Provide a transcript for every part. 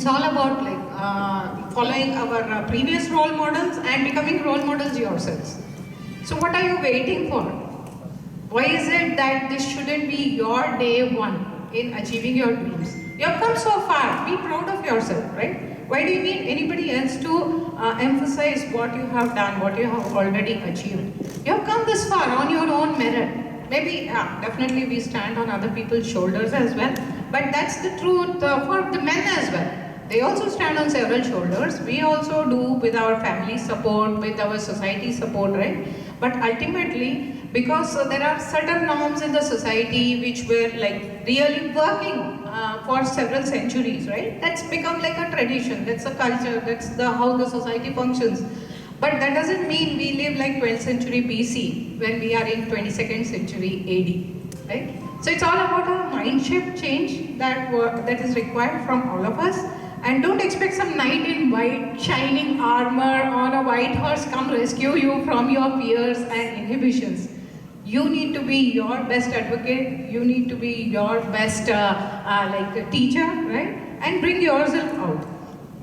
It's all about following our previous role models and becoming role models yourselves. So what are you waiting for? Why is it that this shouldn't be your day one in achieving your dreams? You have come so far. Be proud of yourself, right? Why do you need anybody else to emphasize what you have done, what you have already achieved? You have come this far on your own merit. Maybe, definitely we stand on other people's shoulders as well, but that's the truth for the men as well. They also stand on several shoulders. We also do with our family support, with our society support, right? But ultimately, because there are certain norms in the society which were like really working for several centuries, right? That's become like a tradition, that's a culture, that's how the society functions. But that doesn't mean we live like 12th century BC when we are in 22nd century AD, right? So it's all about a mind shift change that is required from all of us. And don't expect some knight in white, shining armor on a white horse come rescue you from your fears and inhibitions. You need to be your best advocate, you need to be your best teacher, right? And bring yourself out.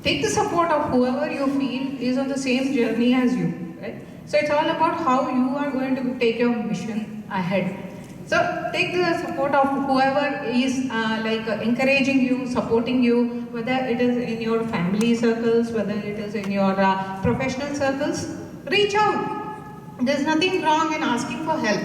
Take the support of whoever you feel is on the same journey as you, right? So it's all about how you are going to take your mission ahead. So take the support of whoever is encouraging you, supporting you, whether it is in your family circles, whether it is in your professional circles. Reach out. There's nothing wrong in asking for help.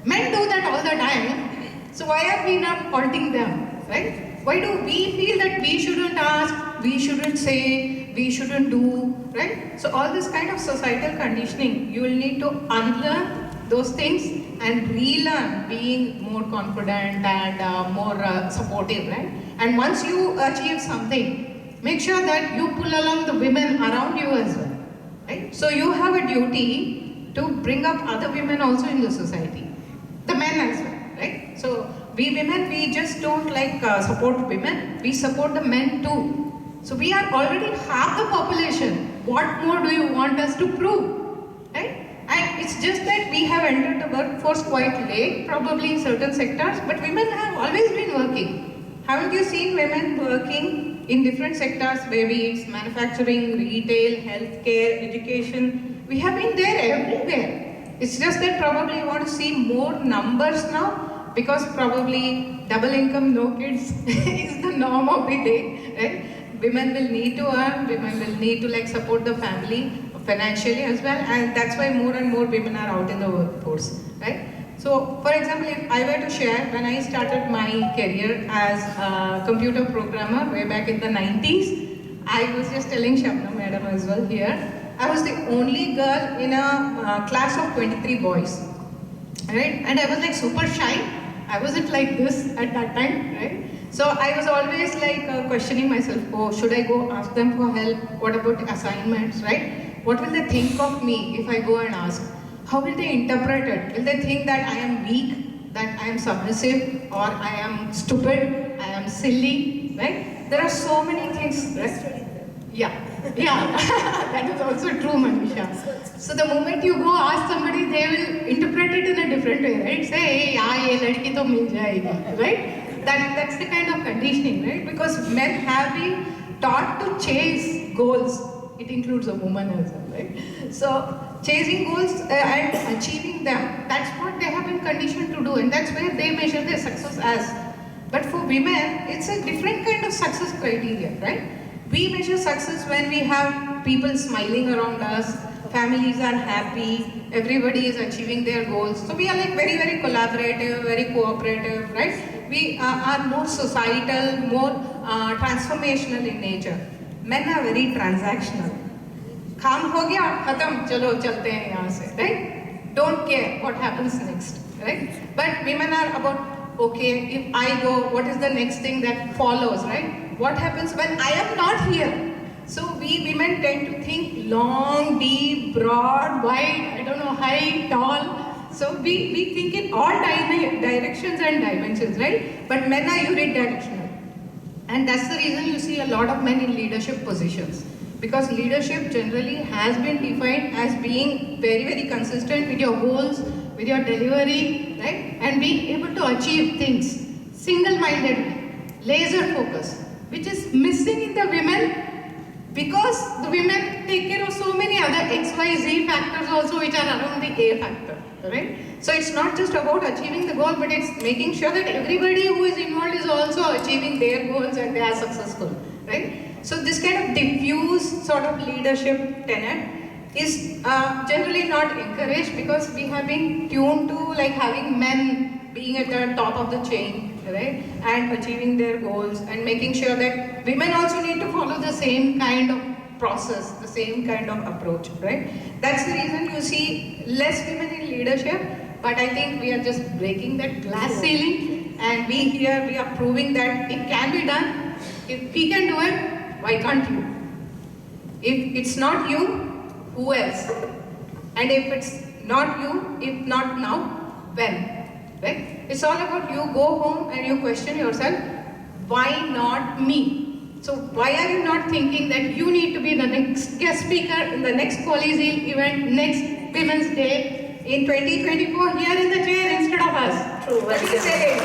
Men do that all the time. So why are we not faulting them, right? Why do we feel that we shouldn't ask, we shouldn't say, we shouldn't do, right? So all this kind of societal conditioning, you will need to unlearn those things and relearn being more confident and more supportive, right? And once you achieve something, make sure that you pull along the women around you as well, right? So you have a duty to bring up other women also in the society, the men as well, right? So we women, we just don't support women, we support the men too. So we are already half the population. What more do you want us to prove, right? And it's just that we have entered the workforce quite late, probably in certain sectors, but women have always been working. Haven't you seen women working in different sectors, maybe it's manufacturing, retail, healthcare, education? We have been there everywhere. It's just that probably you want to see more numbers now, because probably double income, no kids is the norm of the day, right? Women will need to earn, women will need to support the family financially as well, and that's why more and more women are out in the workforce, right? So, for example, if I were to share, when I started my career as a computer programmer way back in the 90s, I was just telling Shabna madam as well here, I was the only girl in a class of 23 boys, right? And I was like super shy. I wasn't like this at that time, right? So I was always questioning myself, oh, should I go ask them for help? What about assignments, right? What will they think of me if I go and ask? How will they interpret it? Will they think that I am weak, that I am submissive, or I am stupid, I am silly, right? There are so many things, right? Yeah, that is also true, Manisha. So the moment you go ask somebody, they will interpret it in a different way, right? Say, hey, ye ladki to mil jayegi, right? That's the kind of conditioning, right? Because men have been taught to chase goals. It includes a woman as well, right? So chasing goals and achieving them, that's what they have been conditioned to do, and that's where they measure their success as. But for women, it's a different kind of success criteria, right? We measure success when we have people smiling around us, families are happy, everybody is achieving their goals. So we are very, very collaborative, very cooperative, right? We are more societal, more transformational in nature. Men are very transactional. काम हो गया, खत्म, चलो चलते हैं यहाँ से, right? Don't care what happens next, right? But women are about, okay, if I go, what is the next thing that follows, right? What happens when I am not here? So we women tend to think long, deep, broad, wide, I don't know, high, tall. So we think in all directions and dimensions, right? But men are unidirectional. And that's the reason you see a lot of men in leadership positions. Because leadership generally has been defined as being very, very consistent with your goals, with your delivery, right? And being able to achieve things single-mindedly, laser focus. which is missing in the women, because the women take care of so many other XYZ factors also which are around the A factor, right? So it's not just about achieving the goal, but it's making sure that everybody who is involved is also achieving their goals and they are successful, right? So this kind of diffuse sort of leadership tenet is generally not encouraged, because we have been tuned to like having men being at the top of the chain, right, and achieving their goals, and making sure that women also need to follow the same kind of process, the same kind of approach, right? That's the reason you see less women in leadership, but I think we are just breaking that glass ceiling, and we are proving that it can be done. If we can do it, why can't you? If it's not you, who else? And if it's not you, if not now, when? Right? It's all about you go home and you question yourself, why not me? So why are you not thinking that you need to be the next guest speaker in the next QualiZeal event, next Women's Day in 2024 here in the chair instead of us? True. What do you say?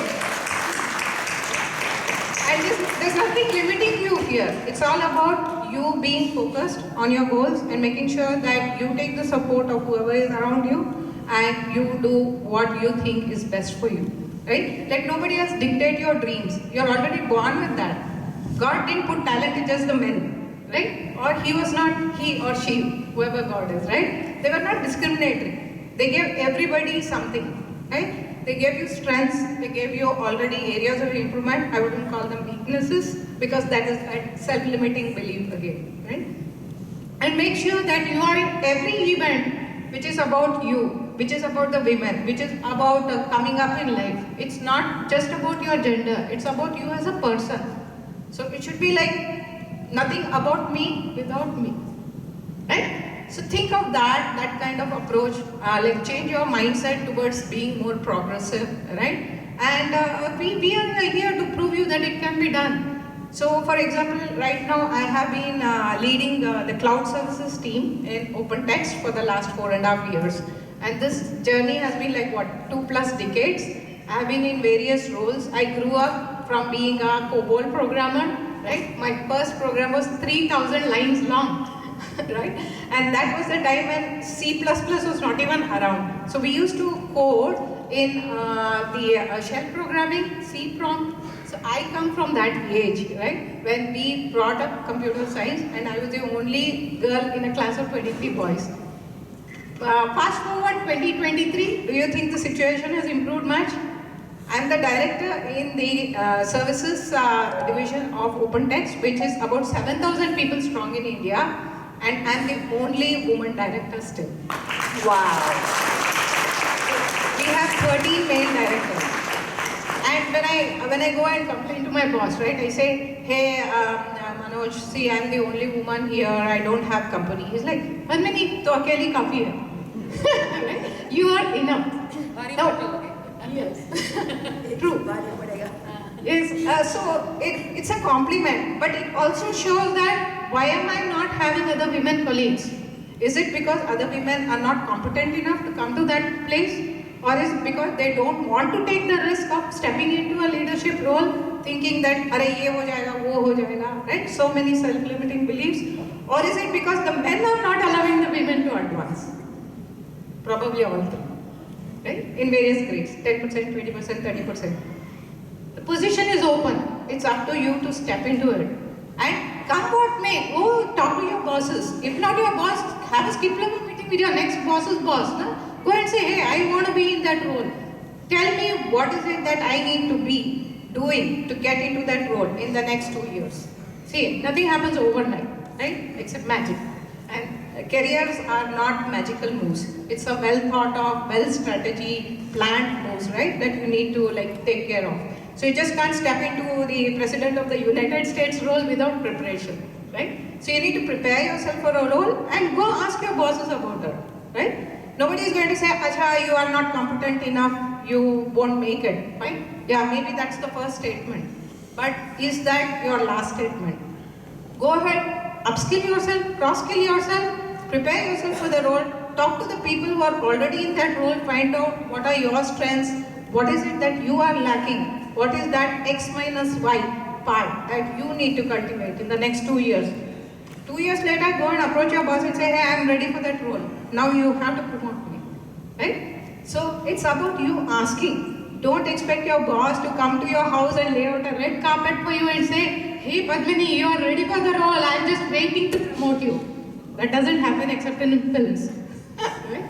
And there's nothing limiting you here. It's all about you being focused on your goals and making sure that you take the support of whoever is around you and you do what you think is best for you, right? Let nobody else dictate your dreams. You're already born with that. God didn't put talent in just the men, right? Or he or she, whoever God is, right? They were not discriminatory. They gave everybody something, right? They gave you strengths, they gave you already areas of improvement. I wouldn't call them weaknesses, because that is a self-limiting belief again, right? And make sure that you are in every event which is about you, which is about the women, which is about coming up in life. It's not just about your gender, it's about you as a person. So it should be like nothing about me without me, right? So think of that kind of approach, like change your mindset towards being more progressive, right? And we are here to prove you that it can be done. So for example, right now I have been leading the cloud services team in OpenText for the last 4.5 years. And this journey has been like what, 2+ decades. I have been in various roles. I grew up from being a COBOL programmer, right? My first program was 3,000 lines long, right? And that was the time when C++ was not even around. So we used to code in the shell programming, C prompt. So I come from that age, right? When we brought up computer science, and I was the only girl in a class of 23 boys. Fast forward 2023, do you think the situation has improved much? I'm the director in the services division of OpenText, which is about 7,000 people strong in India, and I'm the only woman director still. Wow. We have 30 male directors. And when I go and complain to my boss, right, I say, hey, Manoj, see, I'm the only woman here, I don't have company. He's like, "Harmini, to akeli kafi hai." You are enough. No. Yes. True. Yes. So it's a compliment, but it also shows that why am I not having other women colleagues? Is it because other women are not competent enough to come to that place? Or is it because they don't want to take the risk of stepping into a leadership role, thinking that, "Arey, ye ho jayega, wo ho jayega," right? So many self-limiting beliefs. Or is it because the men are not allowing the women to advance? Probably all three, right? In various grades, 10%, 20%, 30%. The position is open. It's up to you to step into it. And come what may, go talk to your bosses. If not your boss, have a skip level meeting with your next boss's boss. No? Go and say, hey, I want to be in that role. Tell me what is it that I need to be doing to get into that role in the next 2 years. See, nothing happens overnight, right? Except magic. And careers are not magical moves. It's a well thought of, well strategy, planned moves, right? That you need to like take care of. So you just can't step into the President of the United States role without preparation, right? So you need to prepare yourself for a role and go ask your bosses about that, right? Nobody is going to say, "Acha, you are not competent enough, you won't make it," right? Yeah, maybe that's the first statement. But is that your last statement? Go ahead, upskill yourself, cross-skill yourself, prepare yourself for the role, talk to the people who are already in that role, find out what are your strengths, what is it that you are lacking, what is that X minus Y part that you need to cultivate in the next 2 years. 2 years later, go and approach your boss and say, hey, I'm ready for that role. Now you have to promote me, right? So it's about you asking. Don't expect your boss to come to your house and lay out a red carpet for you and say, hey Padmini, you are ready for the role, I'm just waiting to promote you. That doesn't happen except in films. Right?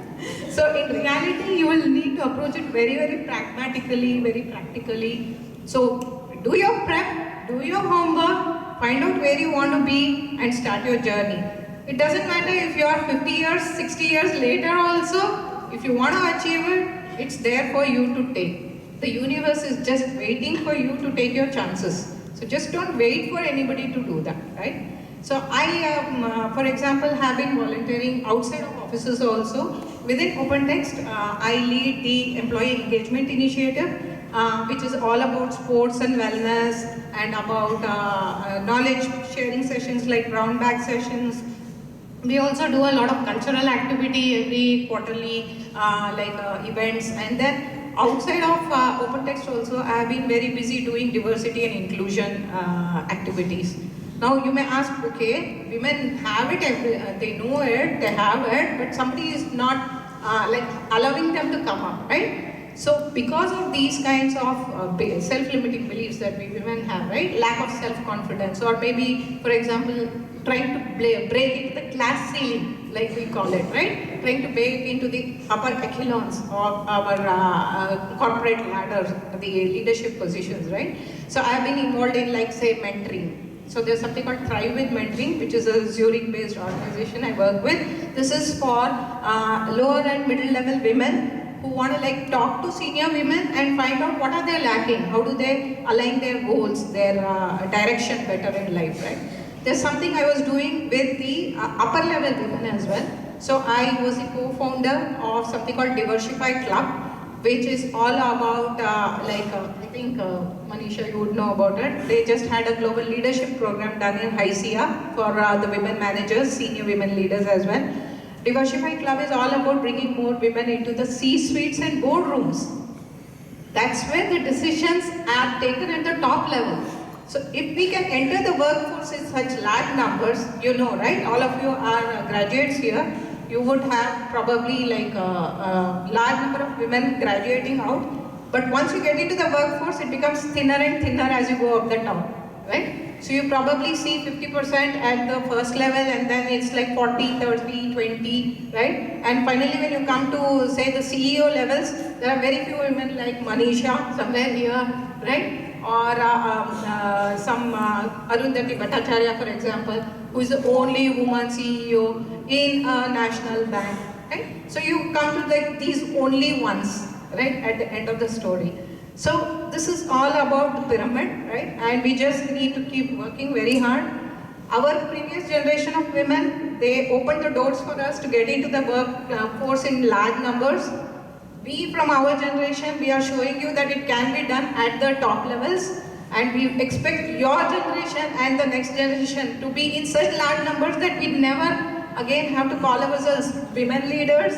So in reality, you will need to approach it very, very pragmatically, very practically. So do your prep, do your homework, find out where you want to be and start your journey. It doesn't matter if you are 50 years, 60 years later also, if you want to achieve it, it's there for you to take. The universe is just waiting for you to take your chances. So just don't wait for anybody to do that, right? So I, for example, have been volunteering outside of offices also. Within OpenText, I lead the Employee Engagement Initiative, which is all about sports and wellness and about knowledge sharing sessions like brown bag sessions. We also do a lot of cultural activity every quarterly events, and then outside of OpenText also I have been very busy doing diversity and inclusion activities. Now you may ask, okay, women have it, they know it, they have it, but somebody is not allowing them to come up, right? So because of these kinds of self-limiting beliefs that we women have, right? Lack of self-confidence, or maybe, for example, trying to break into the class ceiling, like we call it, right? Trying to break into the upper echelons of our corporate ladders, the leadership positions, right? So I have been involved in, like, say, mentoring. So there's something called Thrive with Mentoring, which is a Zurich-based organization I work with. This is for lower and middle level women who want to talk to senior women and find out what are they lacking, how do they align their goals, their direction better in life, right? There's something I was doing with the upper level women as well. So I was the co-founder of something called Diversify Club, which is all about, I think Manisha, you would know about it. They just had a global leadership program done in HICIA for the women managers, senior women leaders as well. Diversify Club is all about bringing more women into the C-suites and boardrooms. That's where the decisions are taken at the top level. So if we can enter the workforce in such large numbers, you know, right? All of you are graduates here. You would have probably a large number of women graduating out. But once you get into the workforce, it becomes thinner and thinner as you go up the top, right? So you probably see 50% at the first level, and then it's like 40, 30, 20, right? And finally when you come to, say, the CEO levels, there are very few women like Manisha, somewhere here, right? Or some Arundhati Bhattacharya, for example, who is the only woman CEO in a national bank, right? So you come to these only ones, right, at the end of the story. So this is all about the pyramid, right? And we just need to keep working very hard. Our previous generation of women, they opened the doors for us to get into the workforce in large numbers. We, from our generation, we are showing you that it can be done at the top levels, and we expect your generation and the next generation to be in such large numbers that we never again have to call ourselves women leaders,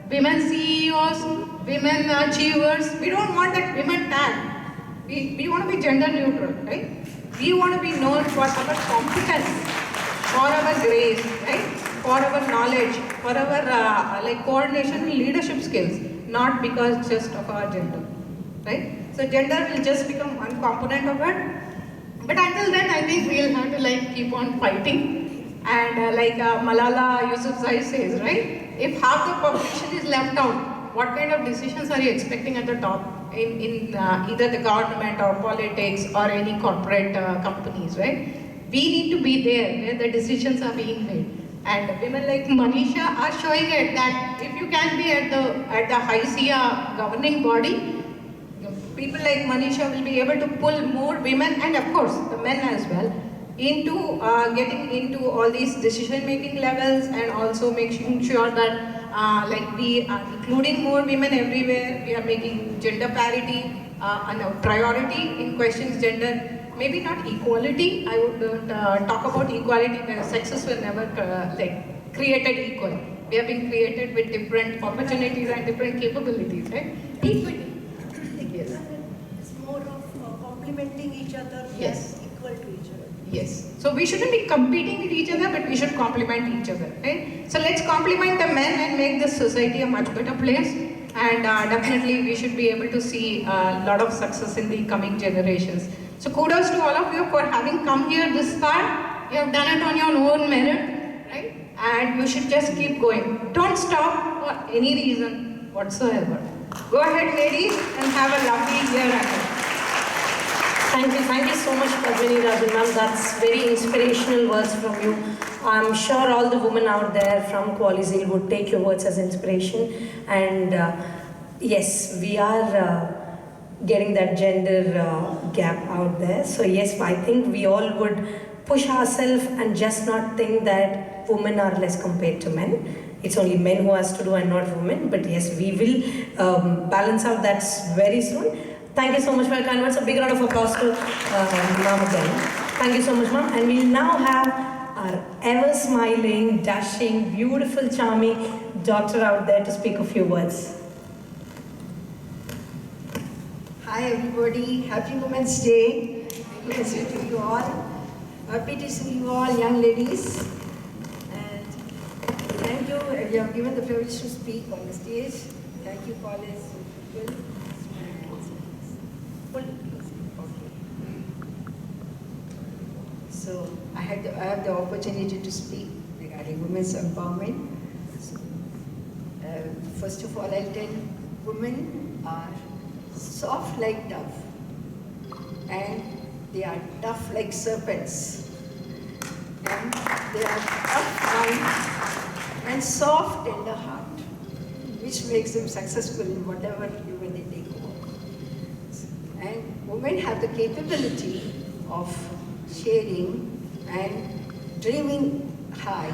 women CEOs, women achievers. We don't want that women tag. We want to be gender neutral, right? We want to be known for our competence, for our grace, right? For our knowledge, for our coordination and leadership skills, not because just of our gender, right? So gender will just become one component of it. But until then, I think we'll have to keep on fighting. And Malala Yousafzai says, right? If half the population is left out, what kind of decisions are you expecting at the top in either the government or politics or any corporate companies, right? We need to be there where the decisions are being made. And women like Manisha are showing it that if you can be at the HICIA governing body, people like Manisha will be able to pull more women, and of course the men as well, into getting into all these decision-making levels, and also making sure that we are including more women everywhere. We are making gender parity a priority in questions gender. Maybe not equality. I would talk about equality because sexes were never created equal. We have been created with different opportunities and different capabilities, right? Equity. Yes. It's more of complementing each other. Yes. Equal equal to each other. Yes. So we shouldn't be competing with each other, but we should complement each other, right? So let's complement the men and make this society a much better place. And definitely we should be able to see a lot of success in the coming generations. So kudos to all of you for having come here this far. You have done it on your own merit, right? And you should just keep going. Don't stop for any reason whatsoever. Go ahead, ladies, and have a lovely year ahead. Thank you so much, Padmini Rajan ma'am. That's very inspirational words from you. I'm sure all the women out there from QualiZeal would take your words as inspiration. And yes, we are getting that gender gap out there. So yes, I think we all would push ourselves and just not think that women are less compared to men. It's only men who has to do and not women. But yes, we will balance out that very soon. Thank you so much for your kind words. A big round of applause to ma'am again. Thank you so much, ma'am. And we'll now have our ever smiling, dashing, beautiful, charming daughter out there to speak a few words. Hi everybody, happy Women's Day. Good to see you all. Happy to see you all, young ladies. And thank you, you have given the privilege to speak on the stage. Thank you, college people. So I have the opportunity to speak regarding women's empowerment. So, first of all, I'll tell women are soft like dove, and they are tough like serpents, and they are tough mind and soft tender heart, which makes them successful in whatever even they take on. And women have the capability of sharing and dreaming high